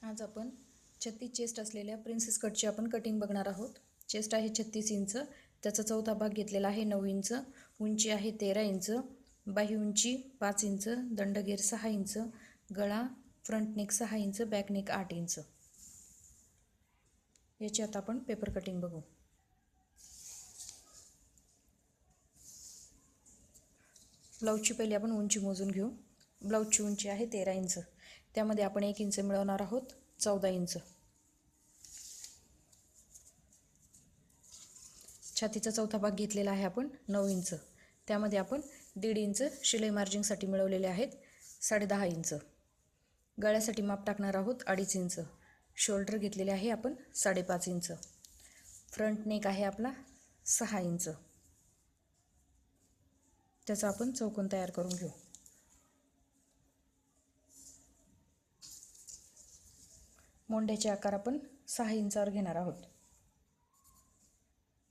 आज आपण 36 चेस्ट असलेल्या प्रिन्सेस कटची आपण कटिंग बघणार आहोत। चेस्ट आहे 36 इंच, त्याचा चौथा भाग घेतलेला आहे 9 इंच, उंची आहे 13 इंच, बाही उंची 5 इंच, दंडगेर 6 इंच, गळा front neck 6 inch, back neck 8 inch. याची आता आपण पेपर कटिंग बघू। ब्लाऊजची पहिले आपण उंची मोजून घेऊ। ब्लाऊजची उंची आहे 13 इंच, त्यामध्ये आपण 1 इंच मिळवणार आहोत 14 इंच। छातीचा चौथा भाग घेतलेला आहे आपण 9 इंच, त्यामध्ये आपण 1.5 इंच शिलाई मार्जिंगसाठी मिळवलेले आहेत 10.5 इंच। गळ्यासाठी माप टाकणार आहोत 2.5 इंच। शोल्डर घेतलेले आहे आपण 5.5 इंच। फ्रंट नेक आहे आपला 6 इंच। त्याचा आपण चौकोन तयार करून घेऊ। मोंढ्याचे आकार आपण 6 इंचावर घेणार आहोत,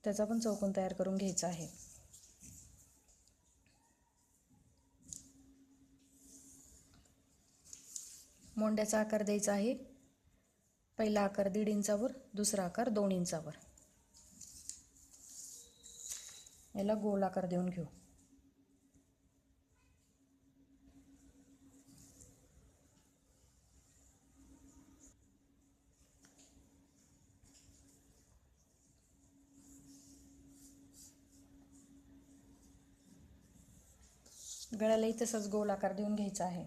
त्याचा पण चौकोन तयार करून घ्यायचा आहे। मोंढ्याचा आकार द्यायचा आहे, पहिला आकार 1.5 इंचावर, दुसरा आकार 2 इंचावर। याला गोल आकार देऊन घेऊ। गळ्यालाही तसंच गोल आकार देऊन घ्यायचा आहे।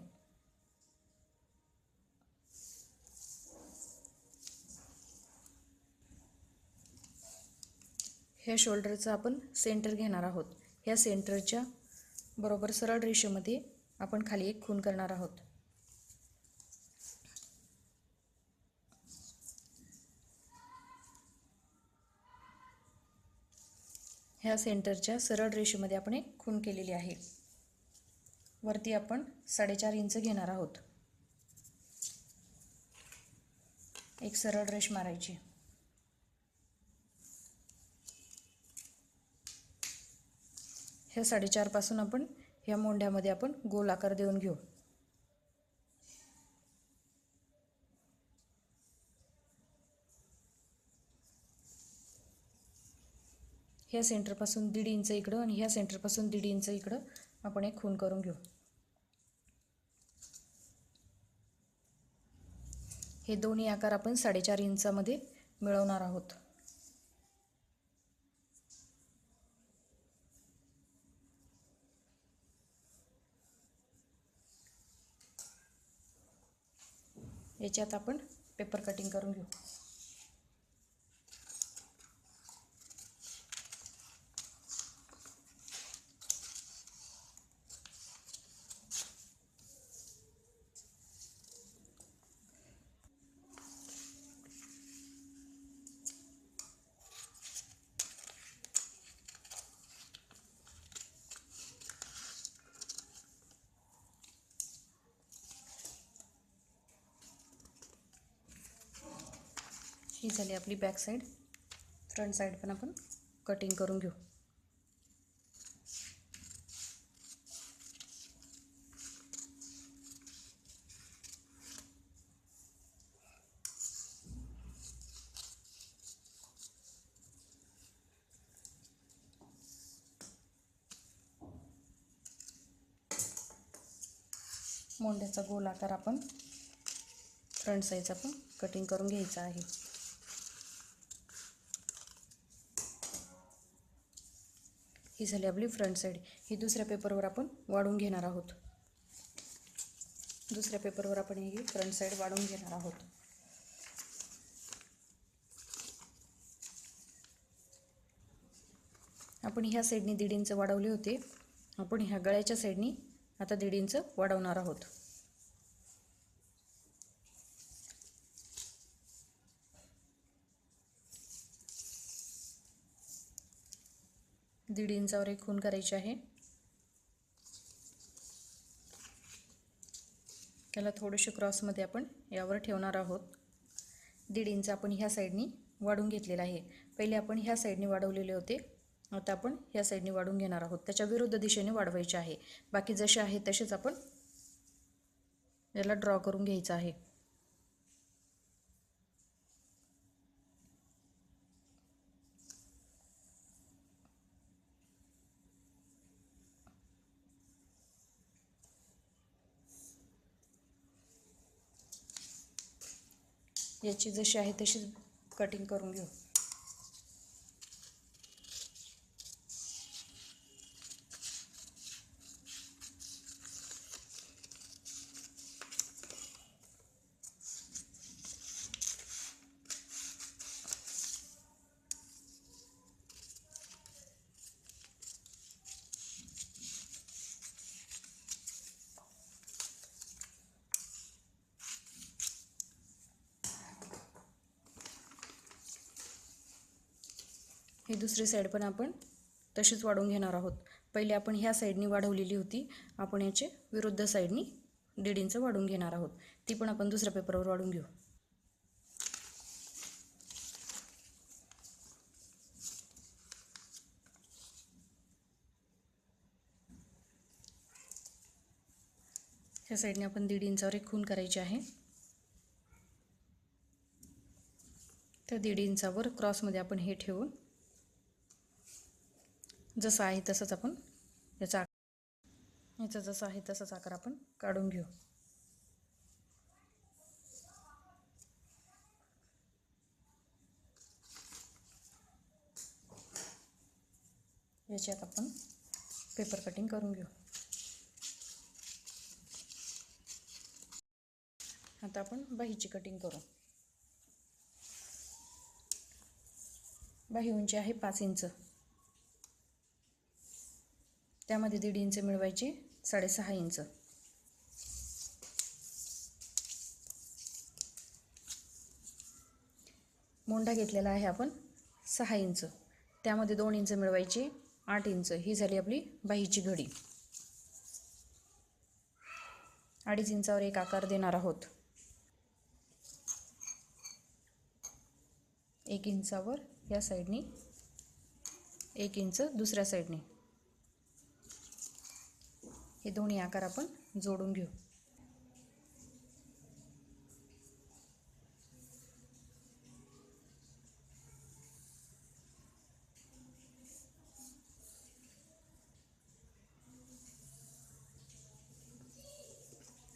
ह्या शोल्डरचा आपण सेंटर घेणार आहोत। ह्या सेंटरच्या बरोबर सरळ रेषेमध्ये आपण खाली एक खूण करणार आहोत। ह्या सेंटरच्या सरळ रेषेमध्ये आपण एक खूण केलेली आहे। वरती आपण 4.5 इंच घेणार आहोत। एक सरळ रेष मारायची। ह्या 4.5 पासून आपण ह्या मोंढ्यामध्ये आपण गोल आकार देऊन घेऊ। ह्या सेंटरपासून 1.5 इंच इकडं आणि ह्या सेंटरपासून 1.5 इंच इकडं आपण एक खूण करून घेऊ। हे दोन्ही आकार आपण 4.5 इंचामध्ये मिळवणार आहोत। याच्यात आपण पेपर कटिंग करून घेऊ। ही झाली आपली बॅक साईड। फ्रंट साईड पण आपण कटिंग करून घेऊ। मोंढ्याचा गोल आकार आपण फ्रंट साईडचा पण कटिंग करून घ्यायचा आहे। ही झाली आपली फ्रंट साईड। ही दुसऱ्या पेपरवर आपण वाढून घेणार आहोत। दुसऱ्या पेपरवर आपण ही फ्रंट साईड वाढून घेणार आहोत। आपण ह्या साईडनी 1.5 इंच वाढवले होते, आपण ह्या गळ्याच्या साईडनी आता 1.5 इंच वाढवणार आहोत। दीड इंचावर एक खूण करायची आहे। त्याला थोडेसे क्रॉसमध्ये आपण यावर ठेवणार आहोत। 1.5 इंच आपण ह्या साईडनी वाढून घेतलेला आहे। पहिले आपण ह्या साईडनी वाढवलेले होते, आता आपण ह्या साईडनी वाढून घेणार आहोत। त्याच्या विरुद्ध दिशेने वाढवायचे आहे। बाकी जसे आहे तसेच आपण याला ड्रॉ करून घ्यायचं आहे। याची जशी आहे तशीच कटिंग करून घेऊ. ही दुसरी साईड पण आपण तशीच वाढवून घेणार आहोत. पहिले आपण ह्या साईडनी वाढवलेली होती, आपण याचे विरुद्ध साईडनी 1.5 इंच वाढवून घेणार आहोत. ती पण आपण दुसऱ्या पेपरवर वाढवून घेऊ. ह्या साईडने आपण 1.5 इंचावर एक खूण करायची आहे. त्या 1.5 इंचावर क्रॉसमध्ये आपण हे ठेवून जसं आहे तसंच आपण याचा जसं आहे तसाच आकार आपण काढून घेऊ. याच्यात आपण पेपर कटिंग करून घेऊ. आता आपण बाहीची कटिंग करू. बाही उंची आहे 5 इंच. त्यामध्ये 1.5 इंच मिळवायचे, 6.5 इंच. मोंढा घेतलेला आहे आपण 6 इंच. त्यामध्ये 2 इंच मिळवायचे, 8 इंच. ही झाली आपली बाहीची घडी. 2.5 इंचावर एक आकार देणार आहोत. 1 इंचावर या साईडनी, 1 इंच दुसऱ्या साईडनी. हे दोन्ही आकार आपण जोडून घेऊ.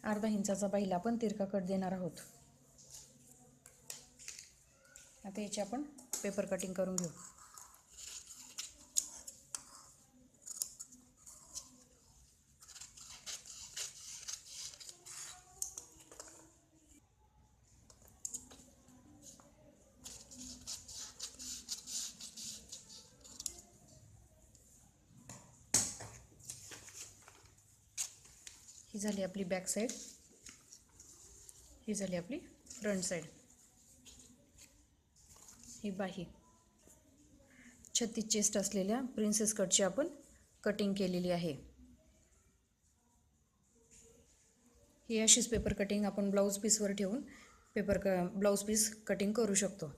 अर्धा इंचाचा बाहीला आपण तिरका कट देणार आहोत. आता याची आपण पेपर कटिंग करून घेऊ. ही झाली आपली बॅक साईड, ही झाली आपली फ्रंट साईड. ही बाही 36 चेस्ट असलेल्या प्रिन्सेस कटची आपण कटिंग केलेली आहे. ही अशीच पेपर कटिंग आपण ब्लाऊज पीसवर ठेवून ब्लाऊज पीस कटिंग करू शकतो.